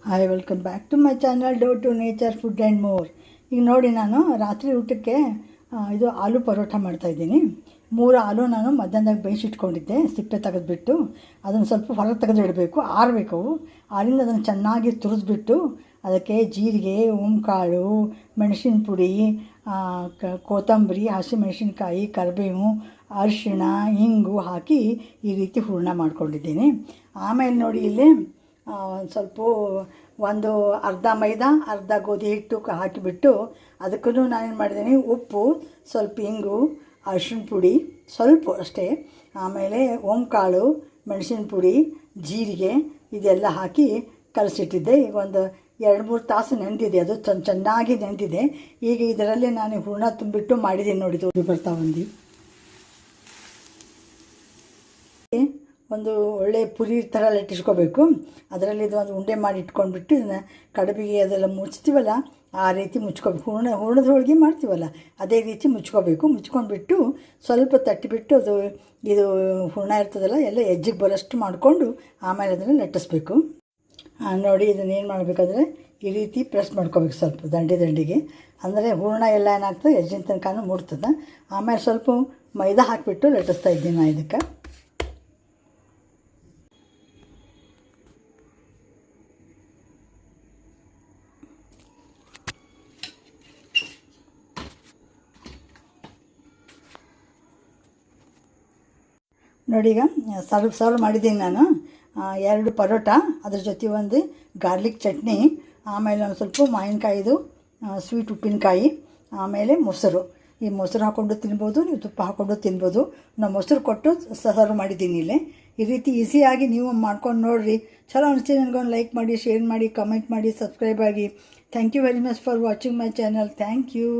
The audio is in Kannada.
Hi, welcome back to my channel dough to nature food and more. ಈಗ ನೋಡಿ, ನಾನು ರಾತ್ರಿ ಊಟಕ್ಕೆ ಇದು ಆಲೂ ಪರೋಟ ಮಾಡ್ತಾಯಿದ್ದೀನಿ. 3 ಆಲೂ ನಾನು ಮಧ್ಯಾಹ್ನದಾಗ ಬೇಯಿಸಿಟ್ಕೊಂಡಿದ್ದೆ. ಸಿಪ್ಪೆ ತೆಗೆದುಬಿಟ್ಟು ಅದನ್ನು ಸ್ವಲ್ಪ ಹೊರಗೆ ತೆಗೆದು ಇಡಬೇಕು, ಆರಬೇಕು ಅವು. ಆರಿಂದ ಅದನ್ನು ಚೆನ್ನಾಗಿ ತುರಿದ್ಬಿಟ್ಟು ಅದಕ್ಕೆ ಜೀರಿಗೆ, ಓಂಕಾಳು, ಮೆಣಸಿನ ಪುಡಿ, ಕೊತ್ತಂಬರಿ, ಹಸಿಮೆಣಸಿನ್ಕಾಯಿ, ಕರಿಬೇವು, ಅರಿಶಿಣ, ಇಂಗು ಹಾಕಿ ಈ ರೀತಿ ಹೂರಣ ಮಾಡ್ಕೊಂಡಿದ್ದೀನಿ. ಆಮೇಲೆ ನೋಡಿ, ಇಲ್ಲಿ ಸ್ವಲ್ಪ ಒಂದು ಅರ್ಧ ಮೈದಾ ಅರ್ಧ ಗೋಧಿ ಹಿಟ್ಟು ಹಾಕಿಬಿಟ್ಟು ಅದಕ್ಕೂ ನಾನೇನು ಮಾಡಿದ್ದೀನಿ, ಉಪ್ಪು, ಸ್ವಲ್ಪ ಇಂಗು, ಅರಿಶಿಣ ಪುಡಿ ಸ್ವಲ್ಪ ಅಷ್ಟೇ, ಆಮೇಲೆ ಓಂಕಾಳು, ಮೆಣಸಿನ ಪುಡಿ, ಜೀರಿಗೆ ಇದೆಲ್ಲ ಹಾಕಿ ಕಲಸಿಟ್ಟಿದ್ದೆ. ಈಗ ಒಂದು 2-3 ತಾಸು ನೆಂದಿದೆ, ಅದು ಚೆನ್ನಾಗಿ ನೆಂದಿದೆ. ಈಗ ಇದರಲ್ಲಿ ನಾನು ಹೂರಣ ತುಂಬಿಟ್ಟು ಮಾಡಿದ್ದೀನಿ ನೋಡಿ, ಬರ್ತಾ ಬಂದು ಒಂದು ಒಳ್ಳೆ ಪುರಿ ಥರ ಇಟ್ಟಿಸ್ಕೋಬೇಕು. ಅದರಲ್ಲಿ ಇದು ಒಂದು ಉಂಡೆ ಮಾಡಿ ಇಟ್ಕೊಂಡ್ಬಿಟ್ಟು ಇದನ್ನು ಕಡುಬಿಗೆ ಅದೆಲ್ಲ ಮುಚ್ತೀವಲ್ಲ ಆ ರೀತಿ ಮುಚ್ಕೋಬೇಕು. ಹೂರಣದ ಹೋಳಿಗೆ ಮಾಡ್ತೀವಲ್ಲ ಅದೇ ರೀತಿ ಮುಚ್ಕೊಂಡ್ಬಿಟ್ಟು ಸ್ವಲ್ಪ ತಟ್ಟಿಬಿಟ್ಟು ಇದು ಹೂರಣ ಇರ್ತದಲ್ಲ ಎಲ್ಲ ಎಜ್ಜಿಗೆ ಬರೋಷ್ಟು ಮಾಡಿಕೊಂಡು ಆಮೇಲೆ ಅದನ್ನು ಲಟ್ಟಿಸ್ಬೇಕು. ನೋಡಿ, ಇದನ್ನು ಏನು ಮಾಡಬೇಕಾದ್ರೆ ಈ ರೀತಿ ಪ್ರೆಸ್ ಮಾಡ್ಕೋಬೇಕು ಸ್ವಲ್ಪ ದಂಡಿಗೆ. ಅಂದರೆ ಹೂರಣ ಎಲ್ಲ ಏನಾಗ್ತದೆ ಎಜ್ಜಿನ ತನಕ ಮೂಡ್ತದೆ. ಆಮೇಲೆ ಸ್ವಲ್ಪ ಮೈದಾ ಹಾಕಿಬಿಟ್ಟು ಲಟ್ಟಿಸ್ತಾ ಇದ್ದೀನಿ ನಾನು ಇದಕ್ಕೆ. ನೋಡಿ, ಈಗ ಸರ್ವ್ ಮಾಡಿದ್ದೀನಿ ನಾನು. 2 ಪರೋಟ, ಅದ್ರ ಜೊತೆ ಒಂದು ಗಾರ್ಲಿಕ್ ಚಟ್ನಿ, ಆಮೇಲೆ ಒಂದು ಸ್ವಲ್ಪ ಮಾವಿನಕಾಯಿದು ಸ್ವೀಟ್ ಉಪ್ಪಿನಕಾಯಿ, ಆಮೇಲೆ ಮೊಸರು. ಈ ಮೊಸರು ಹಾಕ್ಕೊಂಡು ತಿನ್ಬೋದು, ನೀವು ತುಪ್ಪ ಹಾಕ್ಕೊಂಡು ತಿನ್ಬೋದು. ನಾನು ಮೊಸರು ಕೊಟ್ಟು ಸರ್ವ್ ಮಾಡಿದ್ದೀನಿ ಇಲ್ಲೇ. ಈ ರೀತಿ ಈಸಿಯಾಗಿ ನೀವು ಮಾಡ್ಕೊಂಡು ನೋಡಿರಿ. ಚಲೋ ಅನಿಸ್ತೀನಿ ನನಗೊಂದು ಲೈಕ್ ಮಾಡಿ, ಶೇರ್ ಮಾಡಿ, ಕಮೆಂಟ್ ಮಾಡಿ, ಸಬ್ಸ್ಕ್ರೈಬ್ ಆಗಿ. Thank you very much for watching my channel. Thank you.